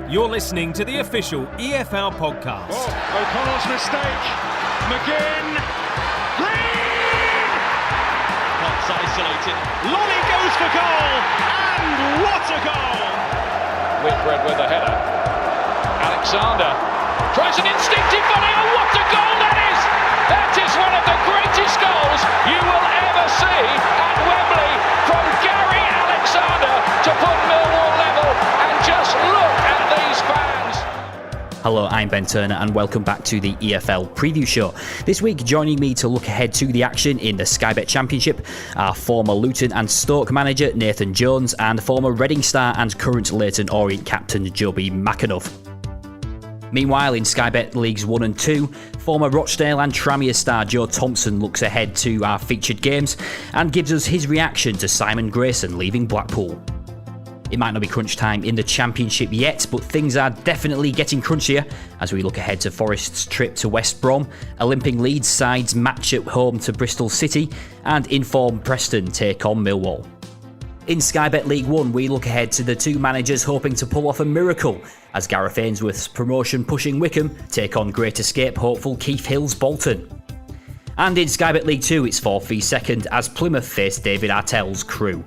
You're listening to the official EFL podcast. Oh, O'Connell's mistake. McGinn. Green! Potts isolated. Lonnie goes for goal. And what a goal! Whitbread with a header. Alexandra tries an instinctive volley. Oh, what a goal that is! That is one of the greatest goals you will ever see at Wembley from Gary Alexander to put Millwall level. And just look at these fans. Hello, I'm Ben Turner and welcome back to the EFL Preview Show. This week, joining me to look ahead to the action in the Sky Bet Championship are former Luton and Stoke manager Nathan Jones and former Reading star and current Leyton Orient captain Jobi McAnuff. Meanwhile, in Sky Bet Leagues 1 and 2, former Rochdale and Tranmere star Joe Thompson looks ahead to our featured games and gives us his reaction to Simon Grayson leaving Blackpool. It might not be crunch time in the Championship yet, but things are definitely getting crunchier as we look ahead to Forest's trip to West Brom, a limping Leeds side's match at home to Bristol City, and in-form Preston take on Millwall. In Sky Bet League 1, we look ahead to the two managers hoping to pull off a miracle as Gareth Ainsworth's promotion-pushing Wycombe take on Great Escape hopeful Keith Hill's Bolton. And in Sky Bet League 2, it's 4th v 2nd as Plymouth face David Artell's Crewe.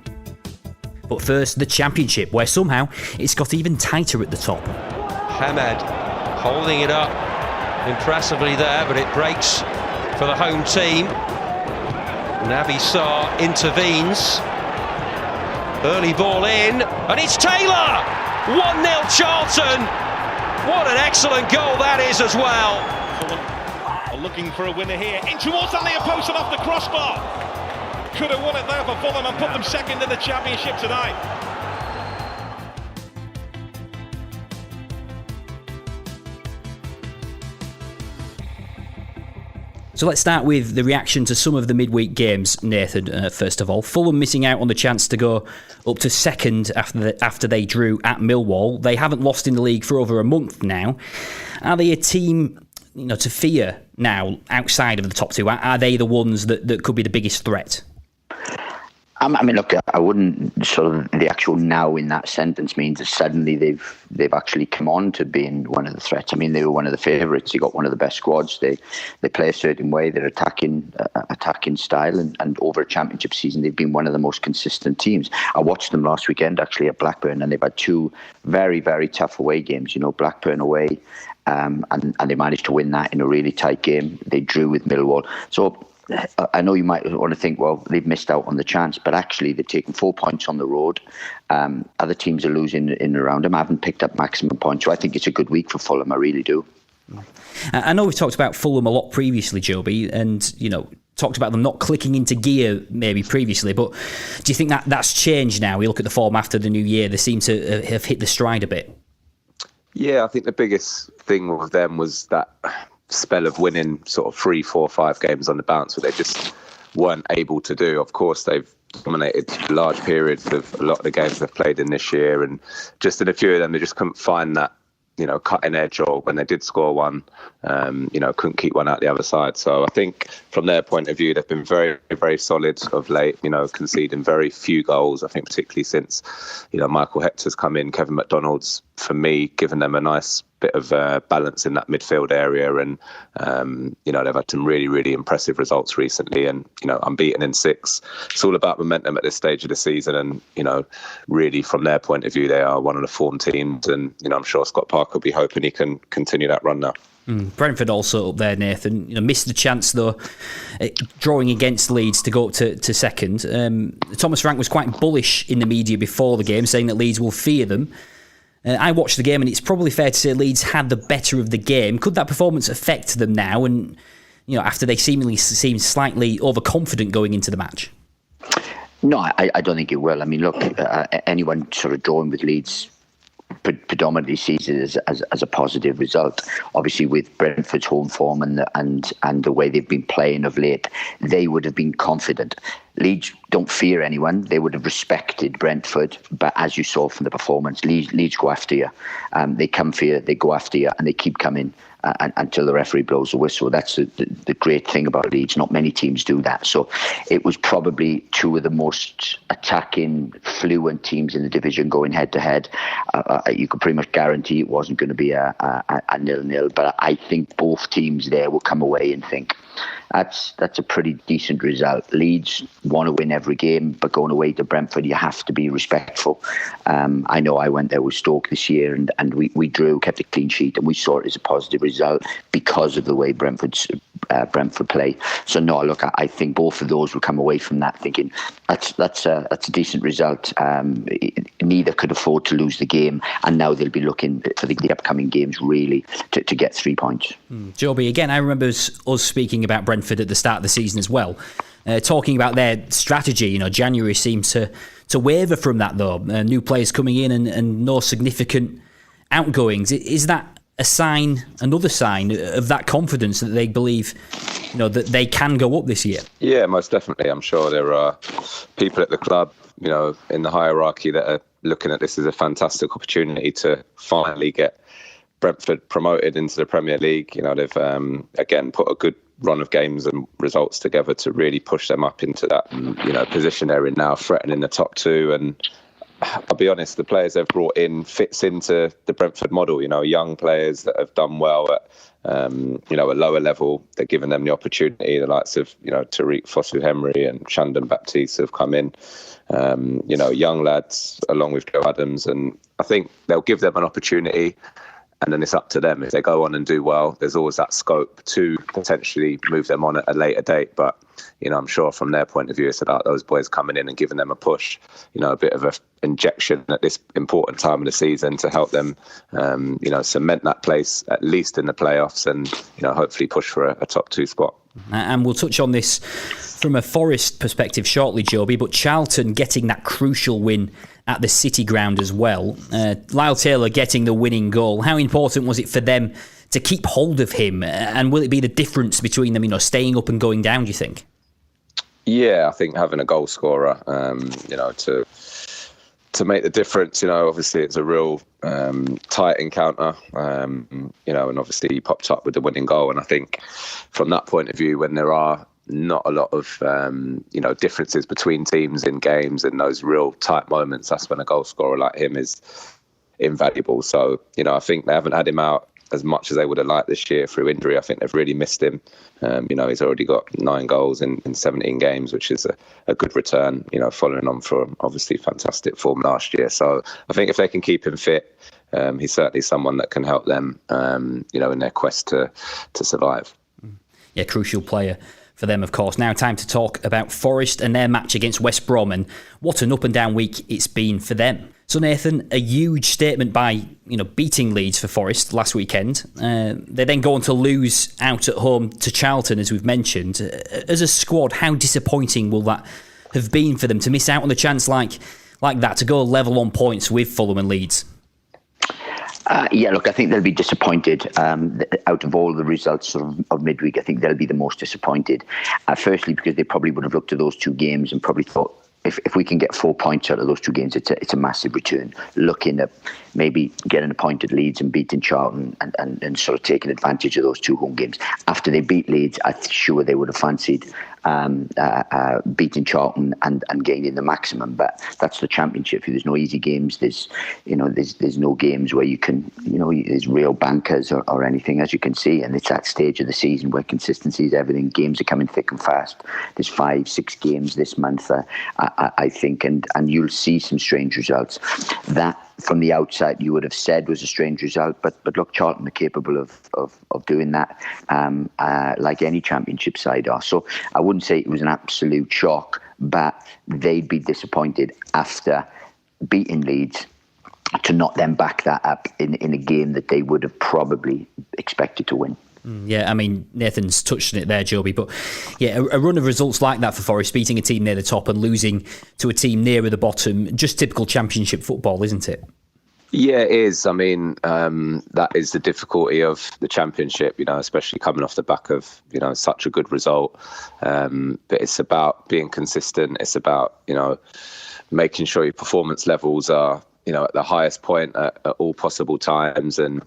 But first, the Championship, where somehow it's got even tighter at the top. Hamed holding it up impressively there, but it breaks for the home team. Naby Sarr intervenes. Early ball in, and it's Taylor! 1-0 Charlton! What an excellent goal that is as well! Fulham are looking for a winner here. In towards the near post and off the crossbar. Could have won it there for Fulham and put them second in the Championship tonight. So let's start with the reaction to some of the midweek games, Nathan, first of all. Fulham missing out on the chance to go up to second after they drew at Millwall. They haven't lost in the league for over a month now. Are they a team, to fear now outside of the top two? Are they the ones that could be the biggest threat? I mean, look, I wouldn't sort of the actual now in that sentence means that suddenly they've actually come on to being one of the threats. I mean, they were one of the favourites. They got one of the best squads. They play a certain way. They're attacking style, and over a Championship season, they've been one of the most consistent teams. I watched them last weekend actually at Blackburn, and they've had two very, very tough away games. Blackburn away, and they managed to win that in a really tight game. They drew with Millwall. So I know you might want to think, well, they've missed out on the chance, but actually they've taken 4 points on the road. Other teams are losing in and around them, haven't picked up maximum points. So I think it's a good week for Fulham, I really do. I know we've talked about Fulham a lot previously, Jobi, and, talked about them not clicking into gear maybe previously, but do you think that's changed now? We look at the form after the new year, they seem to have hit the stride a bit. Yeah, I think the biggest thing with them was that spell of winning sort of 3, 4, 5 games on the bounce, where they just weren't able to do. Of course, they've dominated large periods of a lot of the games they've played in this year, and just in a few of them, they just couldn't find that, cutting edge, or when they did score one, couldn't keep one out the other side. So I think from their point of view, they've been very, very solid of late, conceding very few goals. I think particularly since, Michael Hector's come in, Kevin McDonald's, for me, given them a nice bit of balance in that midfield area, and they've had some really, really impressive results recently, and unbeaten in 6. It's all about momentum at this stage of the season, and really from their point of view, they are one of the form teams, and I'm sure Scott Parker will be hoping he can continue that run now. Brentford also up there, Nathan. Missed the chance though, drawing against Leeds to go up to second. Thomas Frank was quite bullish in the media before the game, saying that Leeds will fear them. I watched the game, and it's probably fair to say Leeds had the better of the game. Could that performance affect them now, and after they seemingly seemed slightly overconfident going into the match? No, I don't think it will. I mean, look, anyone sort of drawing with Leeds predominantly sees it as a positive result. Obviously, with Brentford's home form and the way they've been playing of late, they would have been confident. Leeds don't fear anyone. They would have respected Brentford, but as you saw from the performance, Leeds go after you. They come for you, they go after you, and they keep coming until the referee blows the whistle. That's the great thing about Leeds. Not many teams do that. So it was probably two of the most attacking, fluent teams in the division going head to head. You could pretty much guarantee it wasn't going to be a 0-0. But I think both teams there will come away and think, that's a pretty decent result. Leeds want to win every game, but going away to Brentford, you have to be respectful. I know I went there with Stoke this year, and we drew, kept a clean sheet, and we saw it as a positive result because of the way Brentford play. So no, look, I think both of those will come away from that thinking that's a decent result. Neither could afford to lose the game, and now they'll be looking for the upcoming games really to get 3 points. Jobi, again, I remember us speaking about Brentford at the start of the season as well, talking about their strategy. January seems to waver from that though. New players coming in and no significant outgoings. Is that another sign of that confidence that they believe, that they can go up this year? Yeah, most definitely. I'm sure there are people at the club, in the hierarchy that are looking at this as a fantastic opportunity to finally get Brentford promoted into the Premier League. They've again put a good run of games and results together to really push them up into that position they're in now, threatening the top two. And I'll be honest, the players they've brought in fits into the Brentford model. Young players that have done well at a lower level. They're giving them the opportunity. The likes of Tariq Fosu-Henry and Shandon Baptiste have come in. Young lads along with Joe Adams, and I think they'll give them an opportunity. And then it's up to them. If they go on and do well, there's always that scope to potentially move them on at a later date. But, I'm sure from their point of view, it's about those boys coming in and giving them a push, a bit of an injection at this important time of the season to help them, cement that place, at least in the playoffs, and, hopefully push for a top two spot. And we'll touch on this from a Forest perspective shortly, Jobi, but Charlton getting that crucial win at the City ground as well. Lyle Taylor getting the winning goal. How important was it for them to keep hold of him? And will it be the difference between them, staying up and going down, do you think? Yeah, I think having a goal scorer, to make the difference, obviously it's a real tight encounter, and obviously he popped up with the winning goal. And I think from that point of view, when there are not a lot of differences between teams in games and those real tight moments, that's when a goal scorer like him is invaluable. So I think they haven't had him out as much as they would have liked this year through injury. I think they've really missed him. He's already got 9 goals in 17 games, which is a good return, following on from obviously fantastic form last year. So I think if they can keep him fit, he's certainly someone that can help them, in their quest to survive. Yeah, crucial player for them, of course. Now time to talk about Forest and their match against West Brom, and what an up and down week it's been for them. So Nathan, a huge statement by beating Leeds for Forest last weekend. They then go on to lose out at home to Charlton, as we've mentioned. As a squad, how disappointing will that have been for them to miss out on the chance like that, to go level on points with Fulham and Leeds? Look, I think they'll be disappointed. Out of all the results of midweek, I think they'll be the most disappointed. Firstly, because they probably would have looked at those two games and probably thought, if we can get 4 points out of those two games, it's a massive return. Looking at maybe getting a point at Leeds and beating Charlton and sort of taking advantage of those 2 home games. After they beat Leeds, I'm sure they would have fancied beating Charlton and gaining the maximum. But that's the Championship. There's no easy games. There's no games where you can, there's real bankers or anything, as you can see. And it's that stage of the season where consistency is everything. Games are coming thick and fast. There's 5-6 games this month, I think, and you'll see some strange results. That, from the outside, you would have said was a strange result, but look, Charlton are capable of doing that, like any Championship side are. So I wouldn't say it was an absolute shock, but they'd be disappointed after beating Leeds to not then back that up in a game that they would have probably expected to win. Yeah, I mean, Nathan's touched on it there, Jobi, but yeah, a run of results like that for Forest, beating a team near the top and losing to a team nearer the bottom, just typical Championship football, isn't it? Yeah, it is. I mean, that is the difficulty of the Championship, especially coming off the back of, such a good result. But it's about being consistent. It's about, making sure your performance levels are, at the highest point at all possible times. And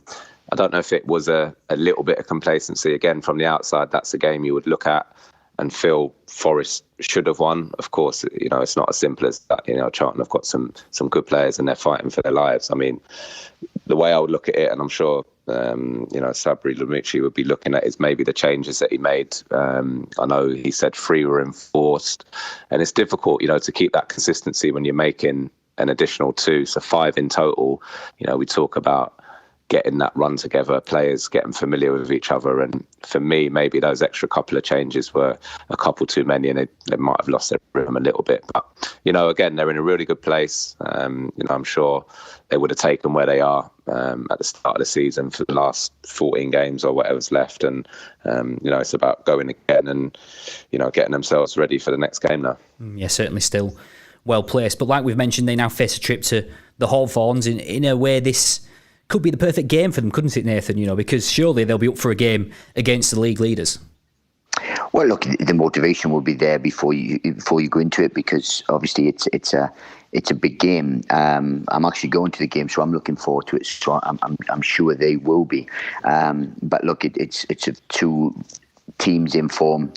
I don't know if it was a little bit of complacency. Again, from the outside, that's a game you would look at and feel Forest should have won. Of course, it's not as simple as that. Charlton have got some good players and they're fighting for their lives. I mean, the way I would look at it, and I'm sure, Sabri Lamucci would be looking at, is maybe the changes that he made. I know he said 3 were enforced, and it's difficult, to keep that consistency when you're making an additional 2, so 5 in total. We talk about getting that run together, players getting familiar with each other. And for me, maybe those extra couple of changes were a couple too many, and they might have lost their rhythm a little bit. But, again, they're in a really good place. I'm sure they would have taken where they are at the start of the season for the last 14 games or whatever's left. And, it's about going again and, getting themselves ready for the next game now. Yeah, certainly still well placed. But like we've mentioned, they now face a trip to the Hawthorns. In a way, this could be the perfect game for them, couldn't it, Nathan? Because surely they'll be up for a game against the league leaders. Well, look, the motivation will be there before you go into it, because obviously it's a big game. I'm actually going to the game, so I'm looking forward to it. So I'm sure they will be. But look, it's 2 teams in form.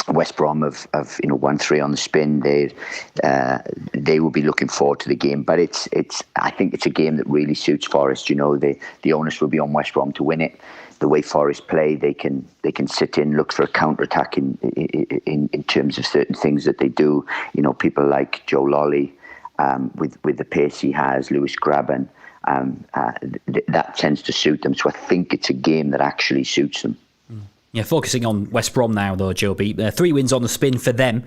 West Brom have 1-3 on the spin. They will be looking forward to the game, but I think it's a game that really suits Forest. The onus will be on West Brom to win it. The way Forest play, they can sit in, look for a counter attack in terms of certain things that they do. People like Joe Lolly, with the pace he has, Lewis Graben, that tends to suit them. So I think it's a game that actually suits them. Yeah, focusing on West Brom now, though, Jobi. 3 wins on the spin for them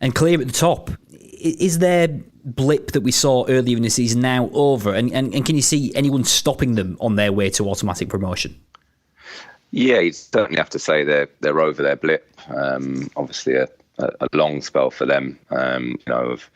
and clear at the top. Is their blip that we saw earlier in the season now over? And can you see anyone stopping them on their way to automatic promotion? Yeah, you certainly have to say they're over their blip. Obviously, a long spell for them, of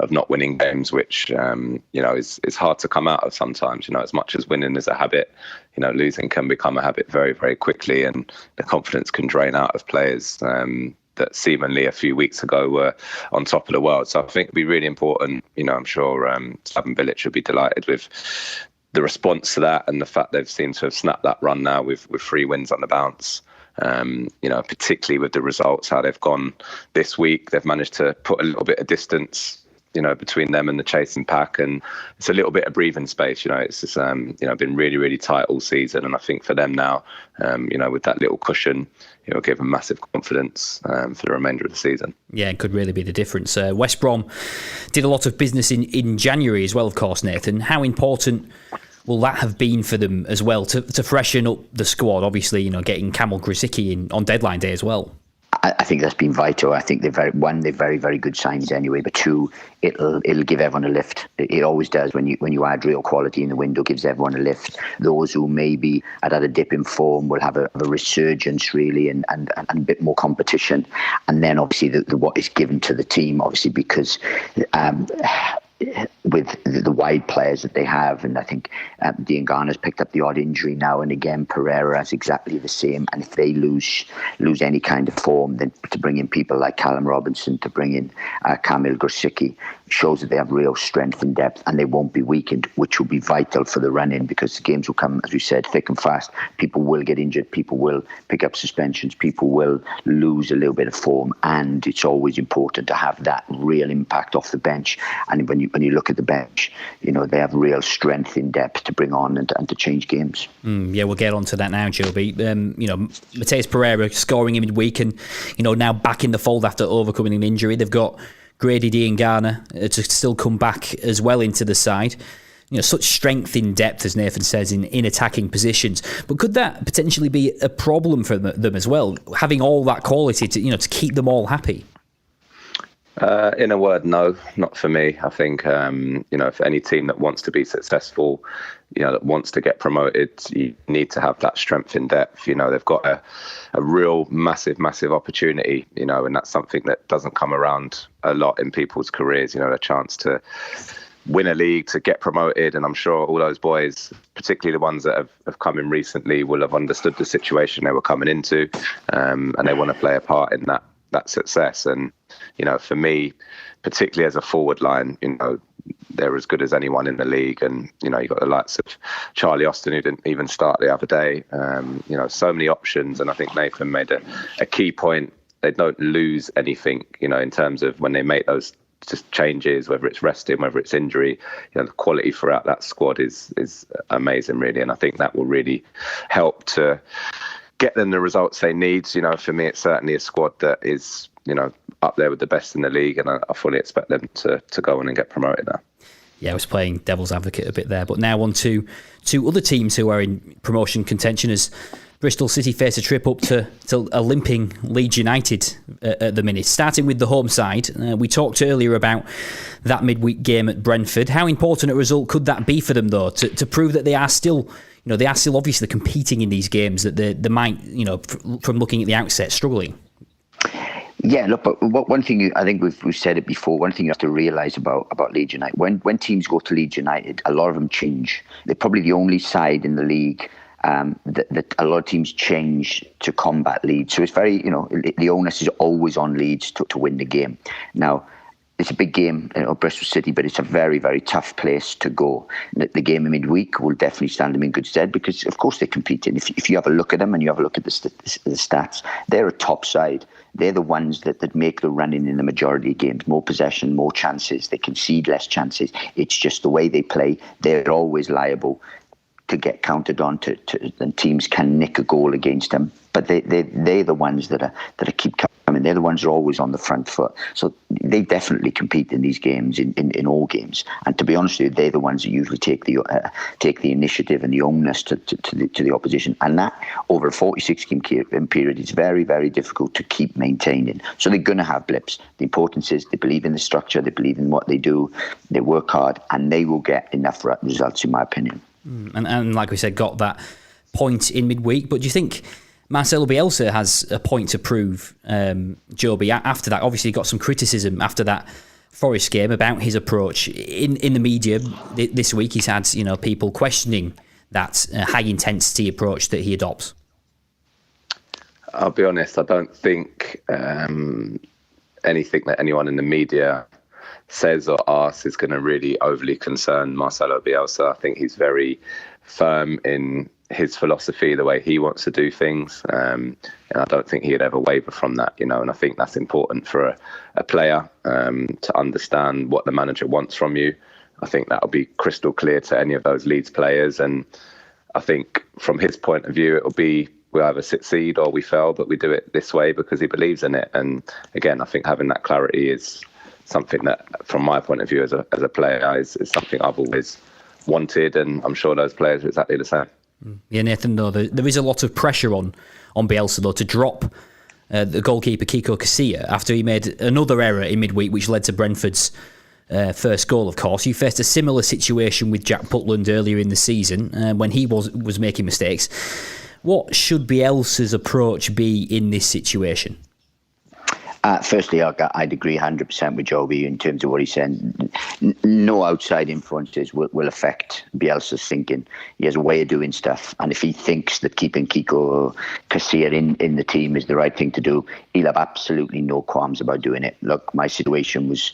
not winning games, which is hard to come out of sometimes. As much as winning is a habit, losing can become a habit very, very quickly, and the confidence can drain out of players that seemingly a few weeks ago were on top of the world. So I think it'd be really important. I'm sure Slaven Bilic would be delighted with the response to that, and the fact they've seemed to have snapped that run now with 3 wins on the bounce. Particularly with the results, how they've gone this week, they've managed to put a little bit of distance, between them and the chasing pack, and it's a little bit of breathing space. It's just, been really, really tight all season, and I think for them now, with that little cushion, it'll give them massive confidence for the remainder of the season. Yeah, it could really be the difference. West Brom did a lot of business in January as well, of course, Nathan. How important will that have been for them as well to freshen up the squad? Obviously, getting Kamil Grzycki in on deadline day as well. I think that's been vital. I think they're very, very good signs anyway. But 2, it'll give everyone a lift. It always does when you add real quality in the window. Gives everyone a lift. Those who maybe had a dip in form will have a resurgence really, and a bit more competition. And then obviously what is given to the team, obviously because with the wide players that they have, and I think Dean Garner's picked up the odd injury now and again. Pereira has exactly the same, and if they lose any kind of form, then to bring in people like Callum Robinson, to bring in Kamil Grzycki, shows that they have real strength and depth, and they won't be weakened, which will be vital for the run-in, because the games will come, as we said, thick and fast. People will get injured, people will pick up suspensions, people will lose a little bit of form, and it's always important to have that real impact off the bench. And when you look at the bench, they have real strength in depth to bring on and to change games. Yeah, we'll get on to that now, Jobi. Mateus Pereira scoring in midweek, and now back in the fold after overcoming an injury. They've got Grady Dean Garner to still come back as well into the side. Such strength in depth, as Nathan says, in attacking positions. But could that potentially be a problem for them as well, having all that quality to keep them all happy? In a word, no, not for me. I think, for any team that wants to be successful, that wants to get promoted, you need to have that strength in depth. They've got a real massive opportunity, and that's something that doesn't come around a lot in people's careers, a chance to win a league, to get promoted. And I'm sure all those boys, particularly the ones that have come in recently, will have understood the situation they were coming into, and they want to play a part in that success. And, for me, particularly as a forward line, they're as good as anyone in the league. And, you've got the likes of Charlie Austin, who didn't even start the other day. So many options. And I think Nathan made a key point. They don't lose anything, in terms of when they make those just changes, whether it's resting, whether it's injury. The quality throughout that squad is amazing, really. And I think that will really help to get them the results they need. For me, it's certainly a squad that is, up there with the best in the league, and I fully expect them to go on and get promoted now. Yeah, I was playing devil's advocate a bit there, but now on to other teams who are in promotion contention, as Bristol City face a trip up to a limping Leeds United at the minute. Starting with the home side, we talked earlier about that midweek game at Brentford. How important a result could that be for them, though, to prove that they are still, they are still obviously competing in these games, that they might, from looking at the outset, struggling? Yeah, look, but one thing, I think we've said it before, one thing you have to realise about Leeds United, when teams go to Leeds United, a lot of them change. They're probably the only side in the league that a lot of teams change to combat Leeds. So it's very, the onus is always on Leeds to win the game. Now, it's a big game, Bristol City, but it's a very, very tough place to go. The game in midweek will definitely stand them in good stead because, of course, they're competing. If you have a look at them and you have a look at the stats, they're a top side. They're the ones that make the running in the majority of games. More possession, more chances. They concede less chances. It's just the way they play. They're always liable to get counted on, and teams can nick a goal against them. But they're the ones that keep coming. They're the ones who are always on the front foot. So they definitely compete in these games, in all games. And to be honest with you, they're the ones who usually take the initiative and the onus to the opposition. And that, over a 46-game period, is very, very difficult to keep maintaining. So they're going to have blips. The importance is they believe in the structure, they believe in what they do, they work hard, and they will get enough results, in my opinion. And like we said, got that point in midweek. But do you think Marcelo Bielsa has a point to prove, Jobi, after that? Obviously, he got some criticism after that Forest game about his approach. In the media this week, he's had people questioning that high-intensity approach that he adopts. I'll be honest, I don't think anything that anyone in the media says or asks is going to really overly concern Marcelo Bielsa. I think he's very firm in his philosophy, the way he wants to do things, and I don't think he'd ever waver from that, and I think that's important for a player to understand what the manager wants from you. I think that'll be crystal clear to any of those Leeds players, and I think from his point of view, it'll be we either succeed or we fail, but we do it this way because he believes in it. And again, I think having that clarity is something that, from my point of view as a player, is something I've always wanted, and I'm sure those players are exactly the same. Yeah, Nathan, though, there is a lot of pressure on Bielsa, though, to drop the goalkeeper Kiko Casilla after he made another error in midweek, which led to Brentford's first goal, of course. You faced a similar situation with Jack Butland earlier in the season when he was making mistakes. What should Bielsa's approach be in this situation? Firstly, I'd agree 100% with Jobi in terms of what he said. No outside influences will affect Bielsa's thinking. He has a way of doing stuff, and if he thinks that keeping Kiko Casilla in the team is the right thing to do, he'll have absolutely no qualms about doing it. Look, my situation was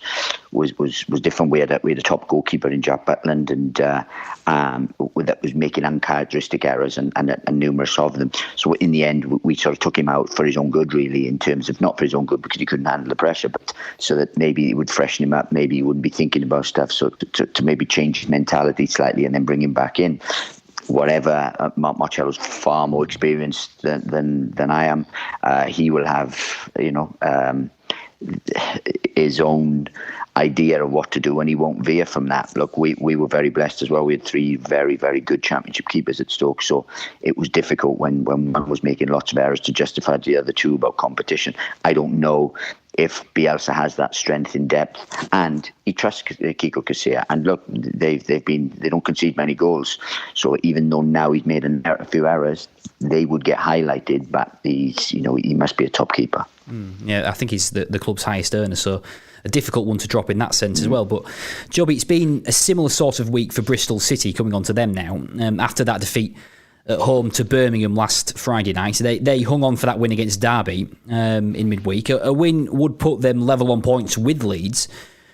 different. We had a top goalkeeper in Jack Butland, and that was making uncharacteristic errors and numerous of them. So in the end, we sort of took him out for his own good, really, in terms of not for his own good because he couldn't handle the pressure, but so that maybe it would freshen him up, maybe he wouldn't be thinking about stuff, so to maybe change his mentality slightly and then bring him back in. Whatever, Marcelo's far more experienced than I am. He will have, his own idea of what to do, and he won't veer from that. Look, we were very blessed as well. We had 3 very, very good championship keepers at Stoke, so it was difficult when one was making lots of errors to justify the other 2 about competition. I don't know if Bielsa has that strength in depth, and he trusts Kiko Casilla. And look, they don't concede many goals, so even though now he's made a few errors, they would get highlighted. But he must be a top keeper. Yeah, I think he's the club's highest earner, so a difficult one to drop in that sense as well. But Jobi, it's been a similar sort of week for Bristol City, coming on to them now, after that defeat at home to Birmingham last Friday night. They hung on for that win against Derby in midweek. A win would put them level on points with Leeds.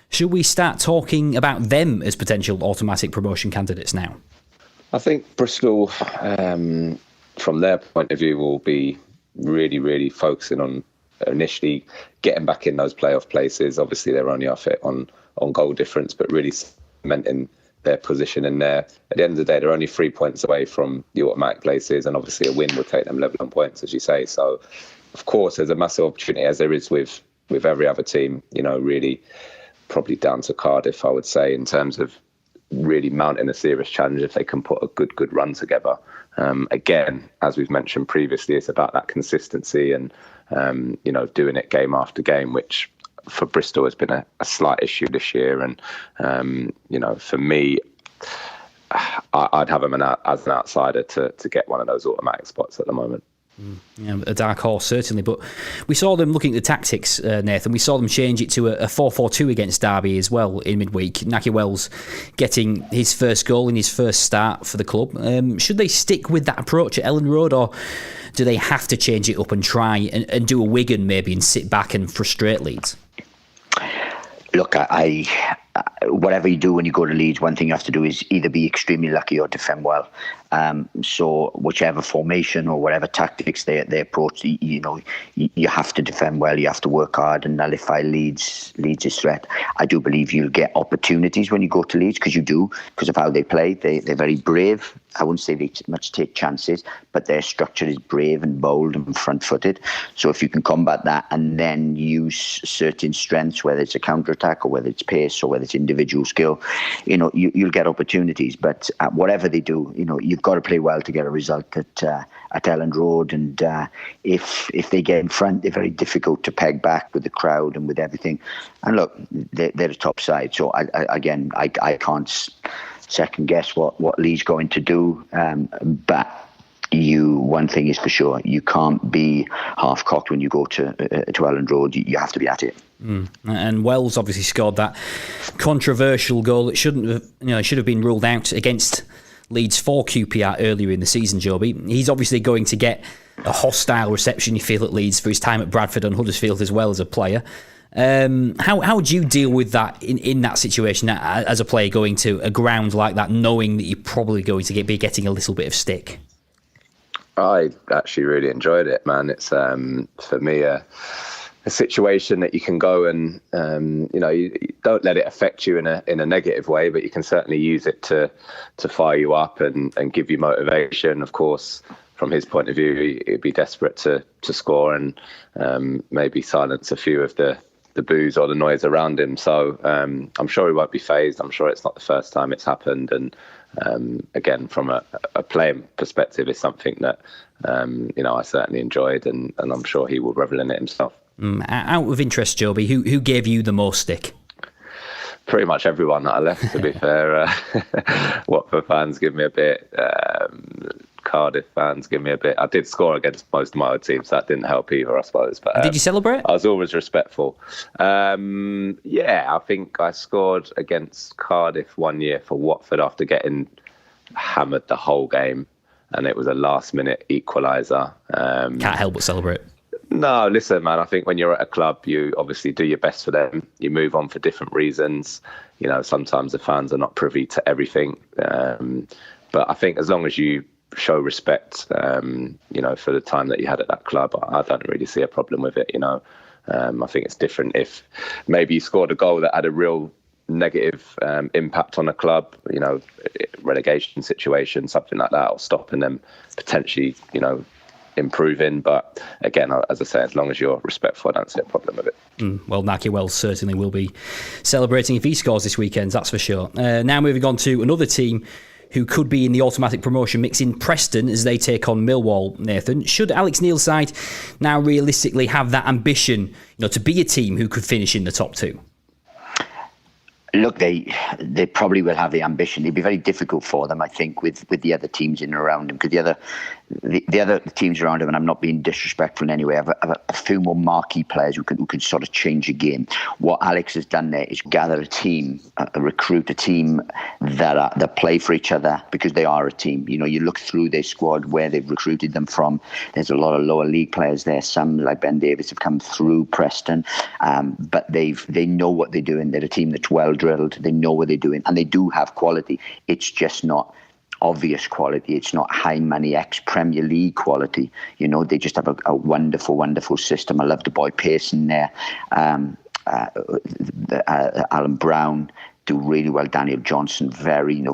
Should we start talking about them as potential automatic promotion candidates now? I think Bristol, from their point of view, will be really, really focusing on initially getting back in those playoff places. Obviously, they're only off it on goal difference, but really cementing their position in there. At the end of the day, they're only 3 points away from the automatic places, and obviously a win would take them level on points, as you say. So, of course, there's a massive opportunity, as there is with every other team, really probably down to Cardiff, I would say, in terms of really mounting a serious challenge if they can put a good run together. Again, as we've mentioned previously, it's about that consistency and, doing it game after game, which for Bristol has been a slight issue this year. And, for me, I'd have them as an outsider to get one of those automatic spots at the moment. Yeah, a dark horse, certainly. But we saw them looking at the tactics, Nathan. We saw them change it to a 4-4-2 against Derby as well in midweek. Naki Wells getting his first goal in his first start for the club. Should they stick with that approach at Ellen Road, or do they have to change it up and try and do a Wigan maybe and sit back and frustrate Leeds? Look, I whatever you do when you go to Leeds, one thing you have to do is either be extremely lucky or defend well. So whichever formation or whatever tactics they approach, you have to defend well. You have to work hard and nullify Leeds' threat. I do believe you'll get opportunities when you go to Leeds, because of how they play. They're very brave. I wouldn't say they much take chances, but their structure is brave and bold and front-footed. So if you can combat that and then use certain strengths, whether it's a counter-attack or whether it's pace or whether it's individual skill, you'll get opportunities. But whatever they do, you've got to play well to get a result at Elland Road. And if they get in front, they're very difficult to peg back with the crowd and with everything. And look, they're a top side. So I can't second guess what Lee's going to do. But one thing is for sure, you can't be half cocked when you go to Elland Road. You have to be at it. And Wells obviously scored that controversial goal. It should have been ruled out against Leeds for QPR earlier in the season, Jobi. He's obviously going to get a hostile reception, you feel, at Leeds for his time at Bradford and Huddersfield as well as a player. How do you deal with that in that situation as a player going to a ground like that, knowing that you're probably going to be getting a little bit of stick? I actually really enjoyed it, man. It's for me a situation that you can go and you don't let it affect you in a negative way, but you can certainly use it to fire you up and give you motivation. Of course, from his point of view, he'd be desperate to score and maybe silence a few of the boos or the noise around him. So I'm sure he won't be fazed. I'm sure it's not the first time it's happened. And again, from a playing perspective, it's something that I certainly enjoyed, and I'm sure he will revel in it himself. Out of interest, Jobi, who gave you the most stick? Pretty much everyone that I left, to be fair. Watford fans give me a bit. Cardiff fans give me a bit. I did score against most of my other teams, so that didn't help either, I suppose. But did you celebrate? I was always respectful. I think I scored against Cardiff one year for Watford after getting hammered the whole game, and it was a last-minute equaliser. Can't help but celebrate. No, listen, man, I think when you're at a club, you obviously do your best for them. You move on for different reasons. Sometimes the fans are not privy to everything. But I think as long as you show respect, for the time that you had at that club, I don't really see a problem with it. I think it's different if maybe you scored a goal that had a real negative impact on a club, relegation situation, something like that, or stopping them potentially, improving. But again, as I say, as long as you're respectful, I don't see a problem with it. Well, Naki Wells certainly will be celebrating if he scores this weekend, that's for sure. Now moving on to another team who could be in the automatic promotion mix in Preston as they take on Millwall, Nathan. Should Alex Neil's side now realistically have that ambition, to be a team who could finish in the top two? Look, they probably will have the ambition. It'd be very difficult for them, I think, with the other teams in and around them, because the other teams around them, and I'm not being disrespectful in any way, have a few more marquee players who can sort of change a game. What Alex has done there is gather a team, recruit a team that play for each other, because they are a team. You look through their squad where they've recruited them from. There's a lot of lower league players there. Some, like Ben Davis, have come through Preston, but they know what they're doing. They're a team that's well drilled. They know what they're doing, and they do have quality. It's just not obvious quality. It's not high money ex-Premier League quality. They just have a wonderful, wonderful system. I love the boy Pearson there. Alan Brown do really well. Daniel Johnson, very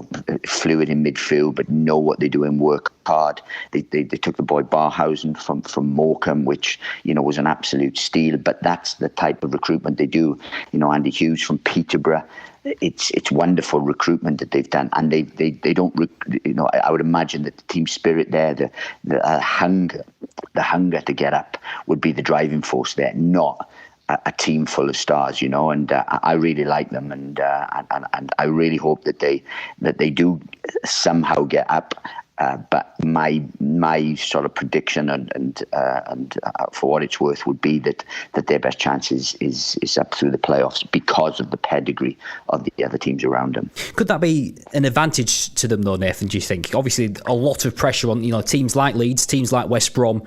fluid in midfield, but know what they do and work hard. They took the boy Barhausen from Morecambe, which was an absolute steal. But that's the type of recruitment they do. Andy Hughes from Peterborough. It's wonderful recruitment that they've done, and they don't. I would imagine that the team spirit there, the hunger to get up, would be the driving force there, not a team full of stars, and I really like them, and I really hope that they do somehow get up. But my sort of prediction and for what it's worth would be that their best chance is up through the playoffs because of the pedigree of the other teams around them. Could that be an advantage to them though, Nathan, do you think? Obviously a lot of pressure on teams like Leeds, teams like West Brom,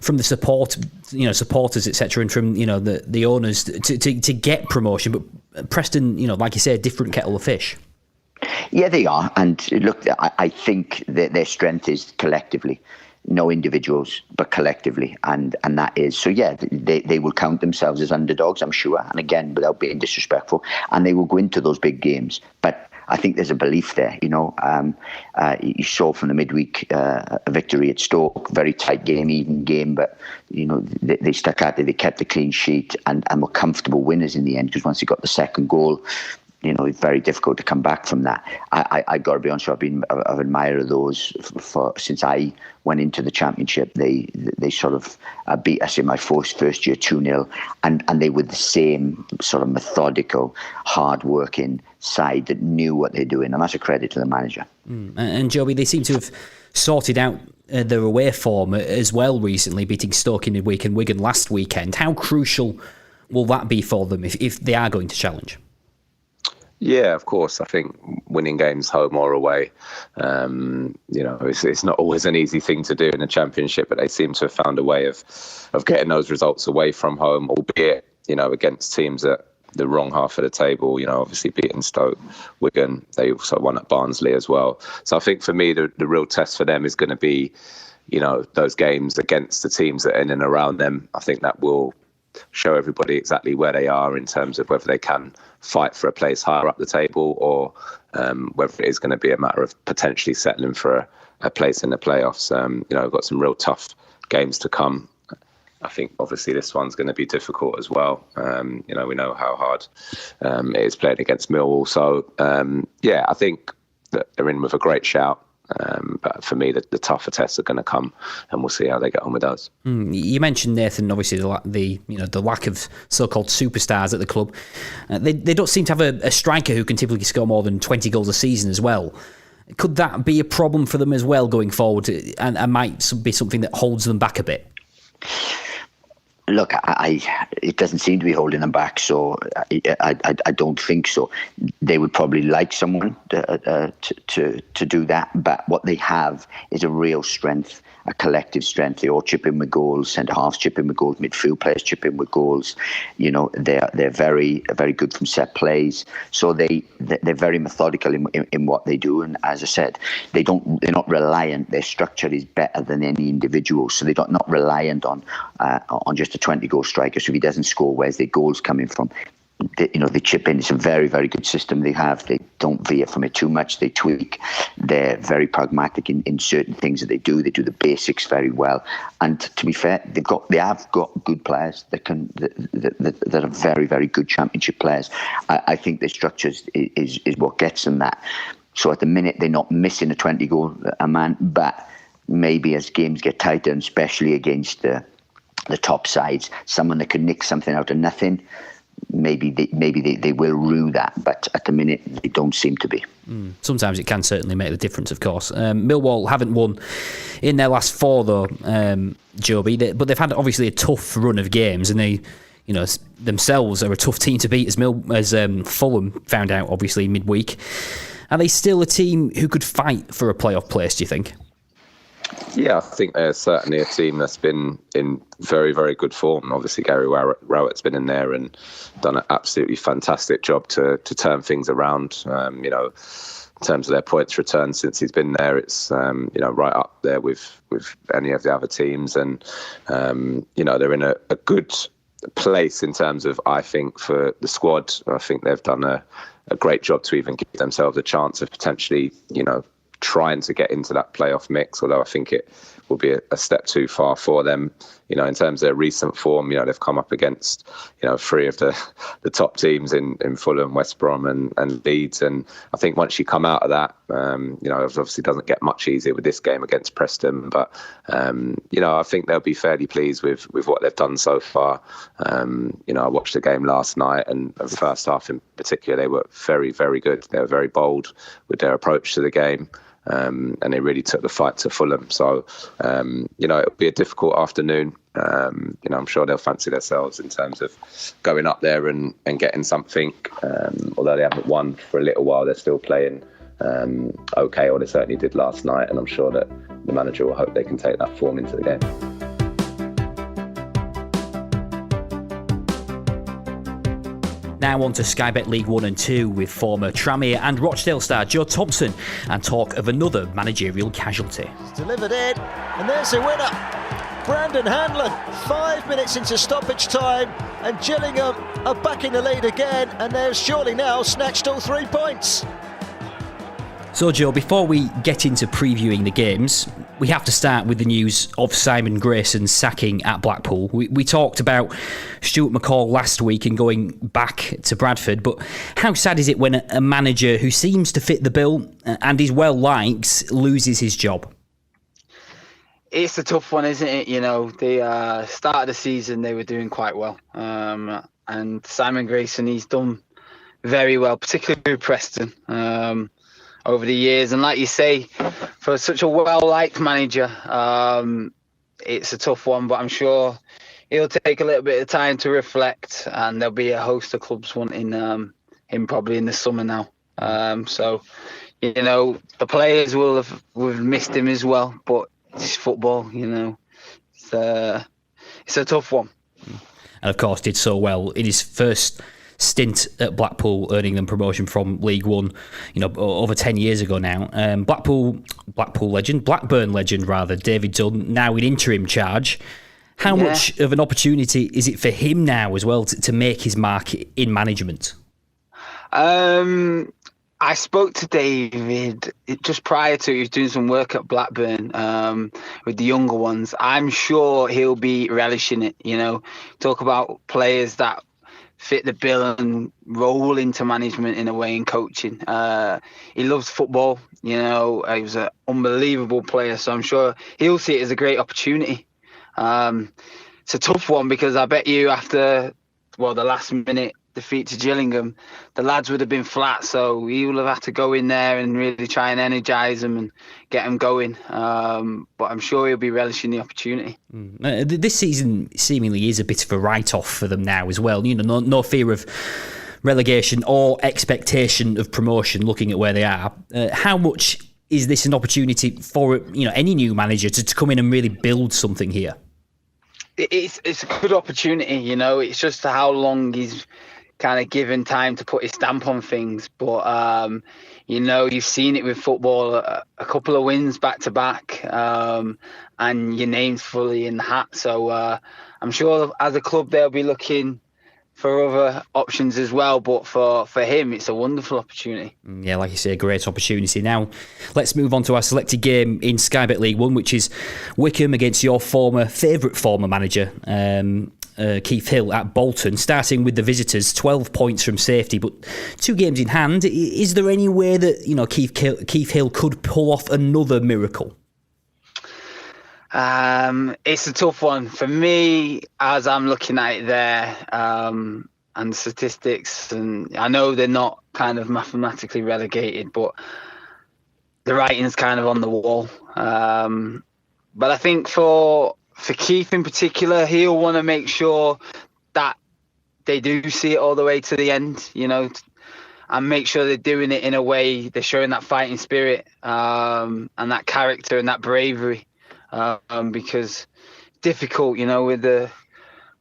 from the supporters, etc., and from the owners to get promotion, but Preston, like you say, a different kettle of fish. Yeah, they are. And look, I think that their strength is collectively. No individuals, but collectively. And that is. So, yeah, they will count themselves as underdogs, I'm sure. And again, without being disrespectful. And they will go into those big games. But I think there's a belief there, You saw from the midweek a victory at Stoke, very tight game, even game. But, they stuck at it. They kept the clean sheet and were comfortable winners in the end, because once they got the second goal, it's very difficult to come back from that. I got to be honest, I've been an admirer of those since I went into the Championship. They sort of beat us in my first year 2-0, and they were the same sort of methodical, hard-working side that knew what they're doing, and that's a credit to the manager. And Jobi, they seem to have sorted out their away form as well recently, beating Stoke in midweek and Wigan last weekend. How crucial will that be for them if they are going to challenge? Yeah, of course. I think winning games home or away, it's not always an easy thing to do in a Championship, but they seem to have found a way of getting those results away from home, albeit, against teams at the wrong half of the table. Obviously beating Stoke, Wigan, they also won at Barnsley as well. So I think for me, the real test for them is going to be, those games against the teams that are in and around them. I think that will show everybody exactly where they are in terms of whether they can fight for a place higher up the table, or whether it is going to be a matter of potentially settling for a place in the playoffs. We've got some real tough games to come. I think obviously this one's going to be difficult as well. We know how hard it is playing against Millwall. So I think that they're in with a great shout. But for me, the tougher tests are going to come, and we'll see how they get on with those. You mentioned, Nathan, obviously the lack of so-called superstars at the club. They don't seem to have a striker who can typically score more than 20 goals a season as well. Could that be a problem for them as well going forward, and might be something that holds them back a bit? Look, it doesn't seem to be holding them back, so I don't think so. They would probably like someone to do that, but what they have is a real strength, a collective strength. They all chip in with goals, centre halves chip in with goals, midfield players chip in with goals. They're very very good from set plays, so they're very methodical in what they do. And as I said, they're not reliant. Their structure is better than any individual, so they're not reliant on just a 20-goal striker. So if he doesn't score, where's their goals coming from? They chip in. It's a very, very good system they have. They don't veer from it too much. They tweak. They're very pragmatic in certain things that they do. They do the basics very well. And to be fair, they have got good players that are very, very good Championship players. I think their structure is what gets them that. So at the minute, they're not missing a 20-goal man, but maybe as games get tighter, and especially against the top sides, someone that can nick something out of nothing, maybe they will rue that. But at the minute, they don't seem to be. Sometimes it can certainly make the difference, of course. Millwall haven't won in their last 4, though, Jobi, but they've had obviously a tough run of games, and they, themselves are a tough team to beat, as Fulham found out, obviously, midweek. Are they still a team who could fight for a playoff place, do you think? Yeah, I think they're certainly a team that's been in very, very good form. Obviously, Gary Rowett's been in there and done an absolutely fantastic job to turn things around. In terms of their points return since he's been there, it's right up there with any of the other teams, and they're in a good place in terms of, I think, for the squad. I think they've done a great job to even give themselves a chance of potentially, trying to get into that playoff mix, although I think it will be a step too far for them. In terms of their recent form, they've come up against, 3 of the top teams in Fulham, West Brom and Leeds. And I think once you come out of that, it obviously doesn't get much easier with this game against Preston. But, I think they'll be fairly pleased with what they've done so far. I watched the game last night, and the first half in particular, they were very, very good. They were very bold with their approach to the game. And they really took the fight to Fulham. So, it'll be a difficult afternoon. I'm sure they'll fancy themselves in terms of going up there and getting something. Although they haven't won for a little while, they're still playing okay, or they certainly did last night. And I'm sure that the manager will hope they can take that form into the game. Now on to Sky Bet League 1 and 2 with former Tranmere and Rochdale star Joe Thompson, and talk of another managerial casualty. It's delivered in, and there's the winner, Brandon Hanlon. 5 minutes into stoppage time, and Gillingham are back in the lead again, and they've surely now snatched all 3 points. So Joe, before we get into previewing the games, we have to start with the news of Simon Grayson's sacking at Blackpool. We talked about Stuart McCall last week and going back to Bradford, but how sad is it when a manager who seems to fit the bill and is well liked loses his job? It's a tough one, isn't it? The start of the season, they were doing quite well. And Simon Grayson, he's done very well, particularly with Preston. Over the years, and like you say, for such a well-liked manager, it's a tough one, but I'm sure he'll take a little bit of time to reflect, and there'll be a host of clubs wanting him probably in the summer now. So the players will have missed him as well, but it's football, it's a tough one. And of course did so well in his first stint at Blackpool, earning them promotion from League One, over 10 years ago now. Blackburn legend, David Dunn, now in interim charge. How much of an opportunity is it for him now as well to make his mark in management? I spoke to David just prior to, he was doing some work at Blackburn with the younger ones. I'm sure he'll be relishing it, talk about players that fit the bill and roll into management in a way in coaching. He loves football, he was an unbelievable player, so I'm sure he'll see it as a great opportunity. It's a tough one because I bet you after the last minute defeat to Gillingham, the lads would have been flat, so he will have had to go in there and really try and energise them and get them going. But I'm sure he'll be relishing the opportunity. This season seemingly is a bit of a write-off for them now as well. No fear of relegation or expectation of promotion looking at where they are. How much is this an opportunity for any new manager to come in and really build something here? It's a good opportunity, It's just how long he's kind of given time to put his stamp on things. But, you've seen it with football, a couple of wins back to back, and your name's fully in the hat. So I'm sure as a club, they'll be looking for other options as well. But for him, it's a wonderful opportunity. Yeah, like you say, a great opportunity. Now, let's move on to our selected game in Sky Bet League 1, which is Wycombe against your favourite former manager. Keith Hill at Bolton, starting with the visitors, 12 points from safety, but 2 games in hand. Is there any way that Keith Hill could pull off another miracle? It's a tough one for me as I'm looking at it there, and the statistics, and I know they're not kind of mathematically relegated, but the writing's kind of on the wall. But I think for Keith in particular, he'll want to make sure that they do see it all the way to the end, and make sure they're doing it in a way they're showing that fighting spirit, and that character and that bravery. Because difficult, with the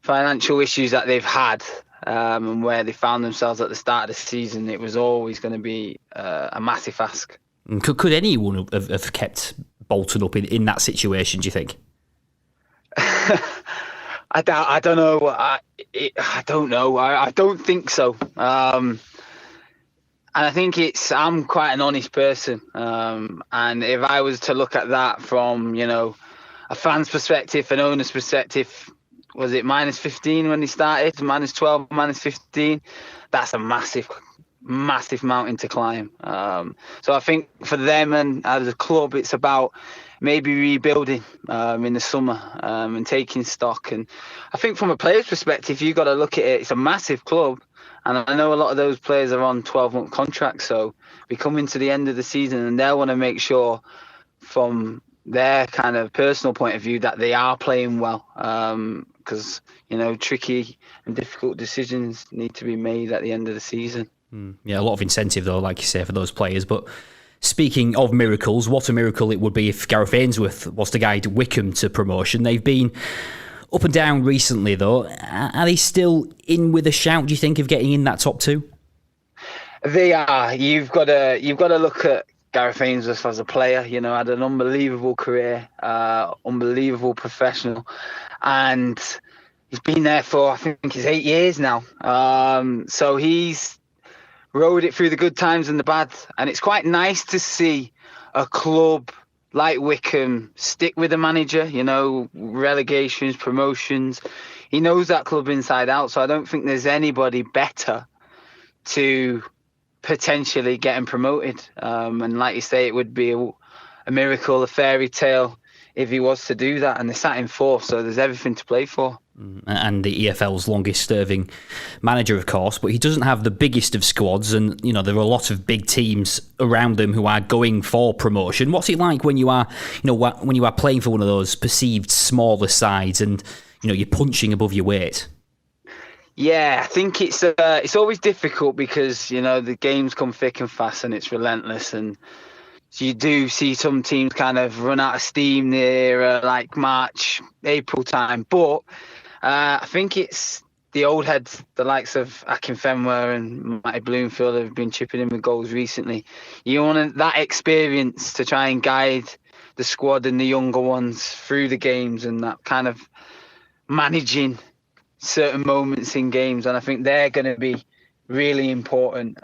financial issues that they've had, and where they found themselves at the start of the season, it was always going to be a massive ask. Could anyone have kept Bolton up in that situation, do you think? I don't know. I don't know. I don't think so. And I think I'm quite an honest person. And if I was to look at that from, a fan's perspective, an owner's perspective, was it minus 15 when they started? Minus 12, minus 15? That's a massive mountain to climb. So I think for them and as a club, it's about maybe rebuilding in the summer, and taking stock. And I think from a player's perspective, you've got to look at it. It's a massive club. And I know a lot of those players are on 12-month contracts. So we come into the end of the season and they'll want to make sure from their kind of personal point of view that they are playing well. Because, tricky and difficult decisions need to be made at the end of the season. Yeah, a lot of incentive, though, like you say, for those players. But speaking of miracles, what a miracle it would be if Gareth Ainsworth was to guide Wycombe to promotion. They've been up and down recently, though. Are they still in with a shout, do you think, of getting in that top 2? They are. You've got to look at Gareth Ainsworth as a player. Had an unbelievable career, unbelievable professional, and he's been there for, I think it's 8 years now. So he's rode it through the good times and the bad, and it's quite nice to see a club like Wycombe stick with the manager, relegations, promotions. He knows that club inside out, so I don't think there's anybody better to potentially get him promoted. And like you say, it would be a miracle, a fairy tale if he was to do that. And they sat in 4th, so there's everything to play for. And the EFL's longest-serving manager, of course, but he doesn't have the biggest of squads, and there are a lot of big teams around them who are going for promotion. What's it like when you are, when you are playing for one of those perceived smaller sides, and you're punching above your weight? Yeah, I think it's always difficult because the games come thick and fast, and it's relentless, and so you do see some teams kind of run out of steam near like March, April time, but I think it's the old heads, the likes of Akinfenwa and Matty Bloomfield, have been chipping in with goals recently. You want that experience to try and guide the squad and the younger ones through the games, and that kind of managing certain moments in games. And I think they're going to be really important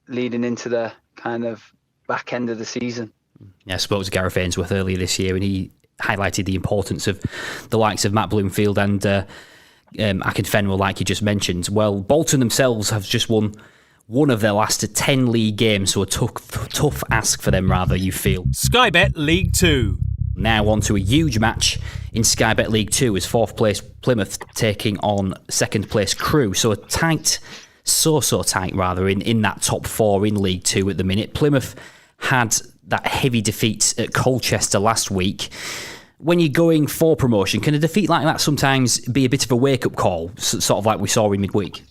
leading into the kind of back end of the season. Yeah, I spoke to Gareth Ainsworth earlier this year, and he highlighted the importance of the likes of Matt Bloomfield and Akinfenwa, like you just mentioned. Well, Bolton themselves have just won one of their last 10 league games, so a tough ask for them, rather, you feel. Sky Bet League 2. Now on to a huge match in Sky Bet League 2 as 4th place Plymouth taking on 2nd place Crewe. So a tight, so tight rather, in that top 4 in League 2 at the minute. Plymouth had that heavy defeat at Colchester last week. When you're going for promotion, can a defeat like that sometimes be a bit of a wake-up call, sort of like we saw in midweek?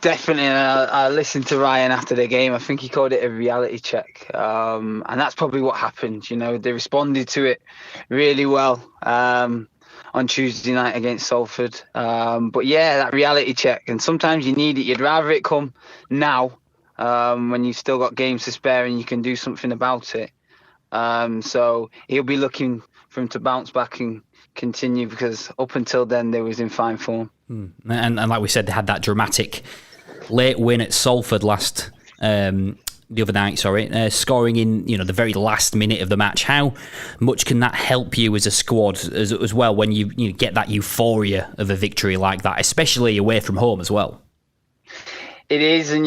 Definitely. I listened to Ryan after the game. I think he called it a reality check. And that's probably what happened. They responded to it really well on Tuesday night against Salford. But yeah, that reality check. And sometimes you need it. You'd rather it come now when you've still got games to spare and you can do something about it. So he'll be looking for him to bounce back and continue, because up until then they was in fine form. And like we said, they had that dramatic late win at Salford last the other night, scoring in the very last minute of the match. How much can that help you as a squad as well when you get that euphoria of a victory like that, especially away from home as well? It is, and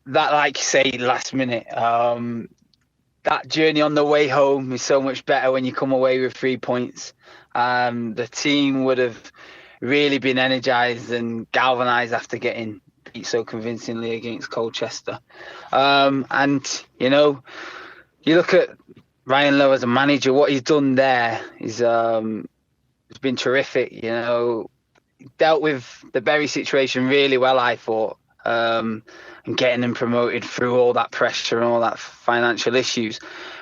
that, like you say, last minute, that journey on the way home is so much better when you come away with 3 points. The team would have really been energised and galvanised after getting beat so convincingly against Colchester. And you look at Ryan Lowe as a manager, what he's done there is it's been terrific. Dealt with the Bury situation really well, I thought. And getting them promoted through all that pressure and all that financial issues.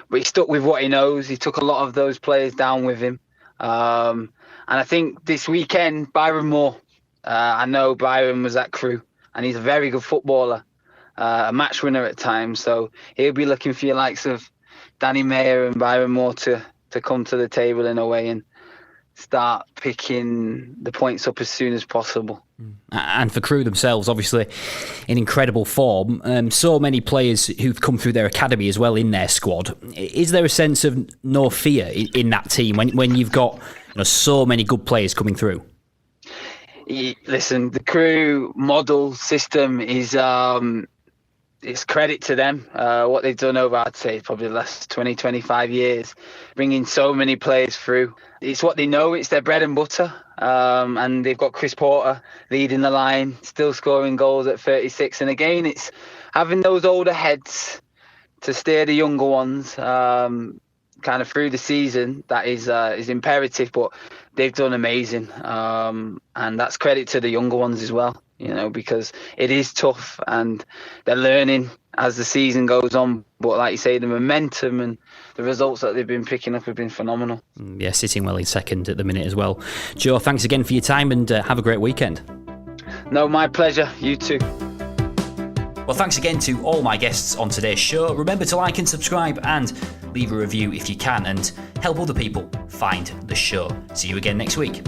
But he stuck with what he knows. He took a lot of those players down with him. And I think this weekend, Byron Moore, I know Byron was at Crewe and he's a very good footballer, a match winner at times. So he'll be looking for your likes of Danny Mayer and Byron Moore to come to the table in a way and start picking the points up as soon as possible. And for Crewe themselves, obviously in incredible form. So many players who've come through their academy as well in their squad. Is there a sense of no fear in that team when you've got so many good players coming through? Listen, the Crewe model system is it's credit to them. What they've done over, I'd say, probably the last 20, 25 years, bringing so many players through. It's what they know. It's their bread and butter. And they've got Chris Porter leading the line, still scoring goals at 36. And again, it's having those older heads to steer the younger ones kind of through the season. That is imperative, but they've done amazing. And that's credit to the younger ones as well, because it is tough and they're learning as the season goes on. But like you say, the momentum and the results that they've been picking up have been phenomenal. Yeah, sitting well in second at the minute as well. Joe, thanks again for your time and have a great weekend. No, my pleasure. You too. Well, thanks again to all my guests on today's show. Remember to like and subscribe and leave a review if you can and help other people find the show. See you again next week.